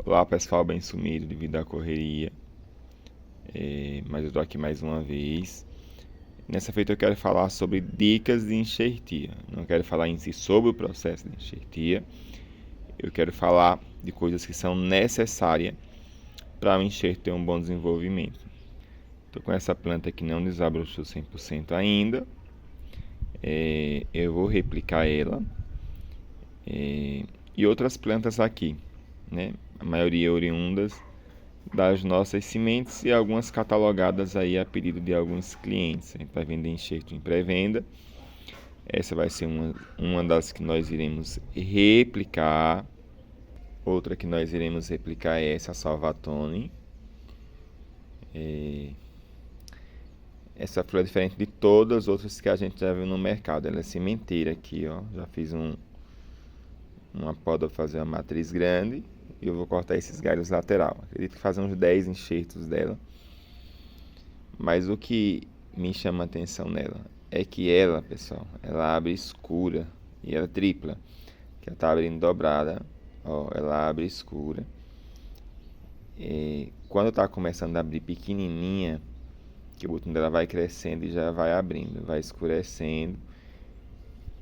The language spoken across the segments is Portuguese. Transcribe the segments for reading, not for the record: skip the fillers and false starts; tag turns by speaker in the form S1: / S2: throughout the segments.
S1: Olá pessoal, bem sumido devido à correria, mas eu estou aqui mais uma vez. Nessa feita eu quero falar sobre dicas de enxertia. Não quero falar em si sobre o processo de enxertia. Eu quero falar de coisas que são necessárias para o enxerto ter um bom desenvolvimento. Estou com essa planta que não desabrochou 100% ainda. Eu vou replicar ela. E outras plantas aqui, né? A maioria oriundas das nossas sementes e algumas catalogadas aí a pedido de alguns clientes. A gente vai vender enxerto em pré-venda. Essa vai ser uma das que nós iremos replicar. Outra que nós iremos replicar é essa Salvatone. Essa flor é diferente de todas as outras que a gente já viu no mercado. Ela é sementeira aqui, ó. Já fiz uma poda para fazer uma matriz grande. E eu vou cortar esses galhos lateral. Acredito que fazer uns 10 enxertos dela. Mas o que me chama a atenção nela é que ela, pessoal, ela abre escura e ela tripla. Que ela tá abrindo dobrada, ó, ela abre escura. E quando tá começando a abrir pequenininha, que o botão dela vai crescendo e já vai abrindo, vai escurecendo.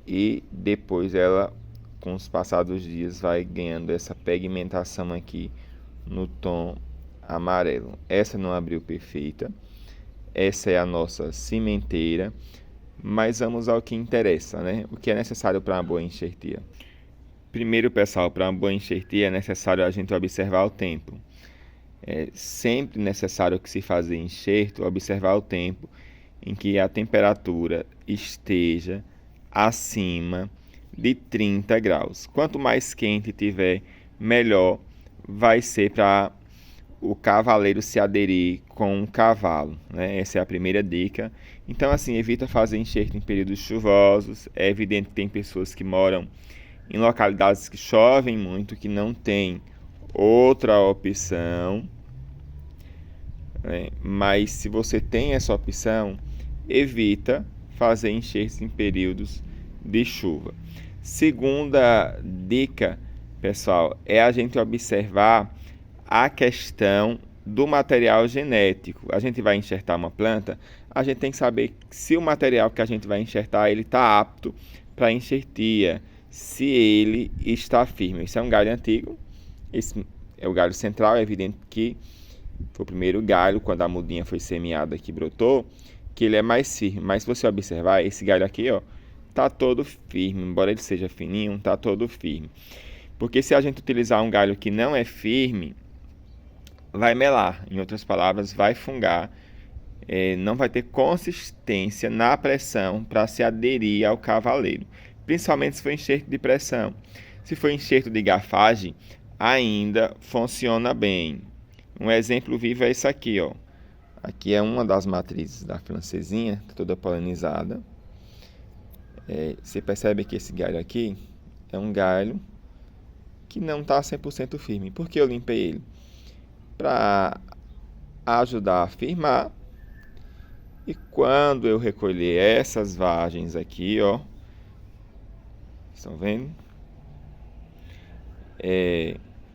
S1: E depois ela, com os passados dias, vai ganhando essa pigmentação aqui no tom amarelo. Essa não abriu perfeita. Essa é a nossa sementeira. Mas vamos ao que interessa, né? O que é necessário para uma boa enxertia? Primeiro, pessoal, para uma boa enxertia é necessário a gente observar o tempo. É sempre necessário que se fazer enxerto, observar o tempo em que a temperatura esteja acima de 30 graus. Quanto mais quente tiver, melhor vai ser para o cavaleiro se aderir com o cavalo, né? Essa é a primeira dica. Então, assim, evita fazer enxerto em períodos chuvosos. É evidente que tem pessoas que moram em localidades que chovem muito, que não tem outra opção, né? Mas se você tem essa opção, evita fazer enxertos em períodos de chuva. Segunda dica, pessoal, é a gente observar a questão do material genético. A gente vai enxertar uma planta, a gente tem que saber se o material que a gente vai enxertar ele está apto para enxertia, se ele está firme. Esse é um galho antigo, esse é o galho central. É evidente que foi o primeiro galho, quando a mudinha foi semeada que brotou, que ele é mais firme. Mas se você observar, esse galho aqui, ó, tá todo firme, embora ele seja fininho, tá todo firme. Porque se a gente utilizar um galho que não é firme, vai melar, em outras palavras, vai fungar, não vai ter consistência na pressão para se aderir ao cavaleiro, principalmente se for enxerto de pressão. Se for enxerto de garfagem, ainda funciona bem. Um exemplo vivo é isso aqui, ó. Aqui é uma das matrizes da francesinha, toda polinizada. Você percebe que esse galho aqui é um galho que não está 100% firme. Por que eu limpei ele? Para ajudar a firmar. E quando eu recolher essas vagens aqui, ó, estão vendo?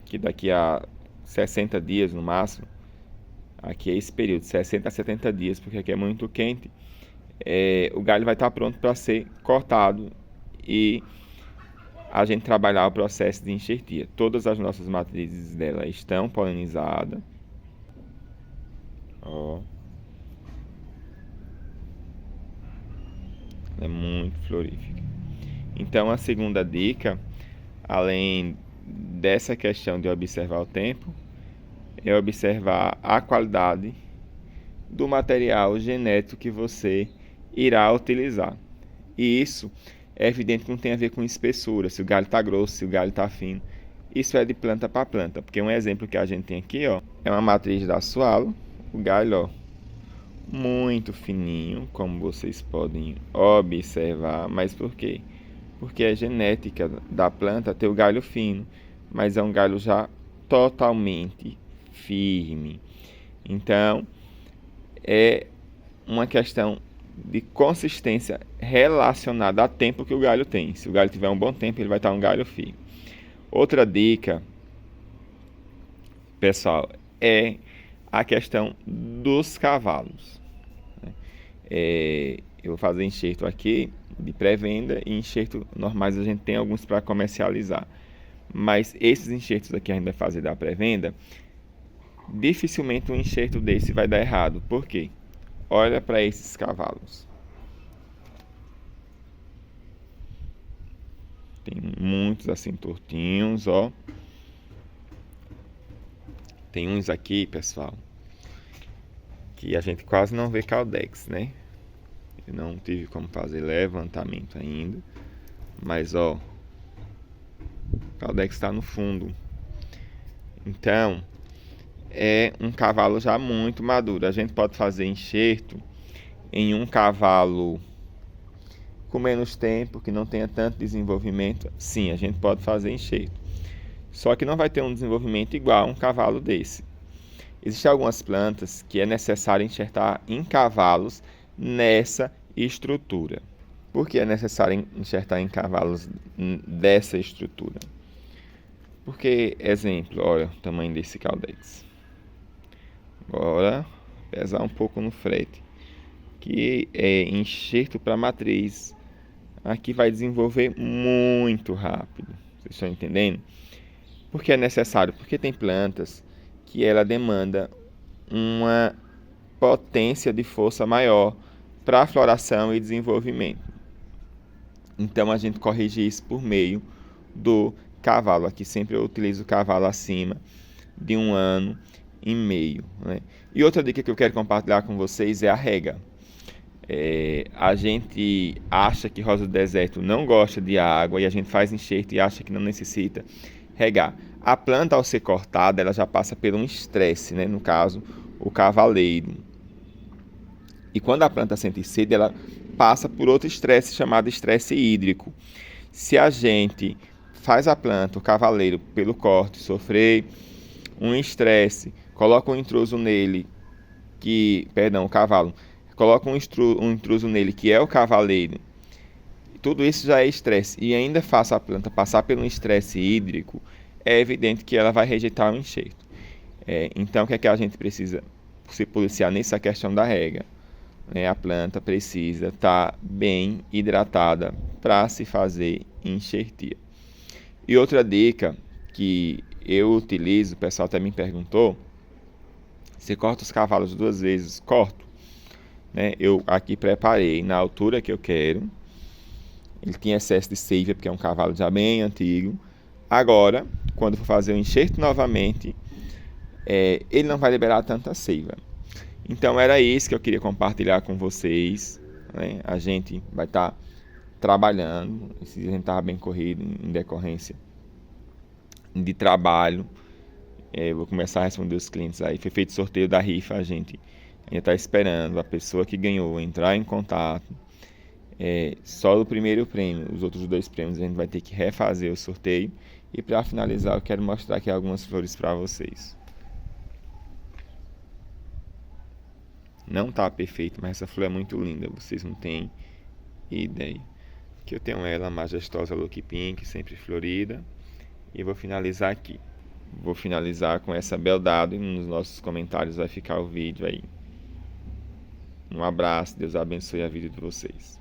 S1: Que daqui a 60 dias no máximo, aqui é esse período, 60 a 70 dias, porque aqui é muito quente, o galho vai estar pronto para ser cortado e a gente trabalhar o processo de enxertia. Todas as nossas matrizes dela estão polinizadas. Ó. É muito florífica. Então, a segunda dica, além dessa questão de observar o tempo, é observar a qualidade do material genético que você irá utilizar. E isso é evidente que não tem a ver com espessura, se o galho está grosso, se o galho está fino. Isso é de planta para planta, porque um exemplo que a gente tem aqui, ó, é uma matriz da Sualo, o galho, ó, muito fininho, como vocês podem observar. Mas por quê? Porque é genética da planta ter o galho fino, mas é um galho já totalmente firme. Então, é uma questão de consistência relacionada ao tempo que o galho tem. Se o galho tiver um bom tempo, ele vai estar um galho firme. Outra dica pessoal, é a questão dos cavalos. Eu vou fazer enxerto aqui de pré-venda e enxerto normais a gente tem alguns para comercializar. Mas esses enxertos aqui a gente vai fazer da pré-venda, dificilmente um enxerto desse vai dar errado. Por quê? Olha para esses cavalos. Tem muitos assim tortinhos, ó. Tem uns aqui, pessoal, que a gente quase não vê caldex, né? Eu não tive como fazer levantamento ainda, mas ó, o caldex está no fundo. Então, é um cavalo já muito maduro. A gente pode fazer enxerto em um cavalo com menos tempo, que não tenha tanto desenvolvimento. Sim, a gente pode fazer enxerto. Só que não vai ter um desenvolvimento igual a um cavalo desse. Existem algumas plantas que é necessário enxertar em cavalos nessa estrutura. Por que é necessário enxertar em cavalos dessa estrutura? Porque, exemplo, olha o tamanho desse caldex. Agora, pesar um pouco no frete. Que é enxerto para matriz. Aqui vai desenvolver muito rápido. Vocês estão entendendo? Por que é necessário? Porque tem plantas que ela demanda uma potência de força maior para floração e desenvolvimento. Então a gente corrige isso por meio do cavalo. Aqui sempre eu utilizo o cavalo acima de 1 ano e meio, né? E outra dica que eu quero compartilhar com vocês é a rega. A gente acha que rosa do deserto não gosta de água e a gente faz enxerto e acha que não necessita regar. A planta, ao ser cortada, ela já passa por um estresse, né? No caso, o cavaleiro. E quando a planta sente sede, ela passa por outro estresse chamado estresse hídrico. Se a gente faz a planta, o cavaleiro, pelo corte, sofrer um estresse, coloca um intruso nele, o cavalo, coloca um intruso nele, que é o cavaleiro, tudo isso já é estresse, e ainda faça a planta passar por um estresse hídrico, é evidente que ela vai rejeitar o enxerto. Então, o que é que a gente precisa se policiar nessa questão da rega? A planta precisa estar bem hidratada para se fazer enxertia. E outra dica que eu utilizo, o pessoal até me perguntou, você corta os cavalos 2 vezes? Corto. Eu aqui preparei na altura que eu quero. Ele tinha excesso de seiva, porque é um cavalo já bem antigo. Agora, quando for fazer o enxerto novamente, ele não vai liberar tanta seiva. Então era isso que eu queria compartilhar com vocês, né? A gente vai estar trabalhando, a gente estava bem corrido em decorrência de trabalho. Vou começar a responder os clientes aí. Foi feito sorteio da rifa, a gente ainda está esperando a pessoa que ganhou entrar em contato. Só do primeiro prêmio, os outros 2 prêmios a gente vai ter que refazer o sorteio. E para finalizar, eu quero mostrar aqui algumas flores para vocês. Não tá perfeito, mas essa flor é muito linda, vocês não têm ideia. Aqui eu tenho ela, majestosa Lucky Pink, sempre florida. E vou finalizar aqui. Vou finalizar com essa beldade e nos nossos comentários vai ficar o vídeo aí. Um abraço, Deus abençoe a vida de vocês.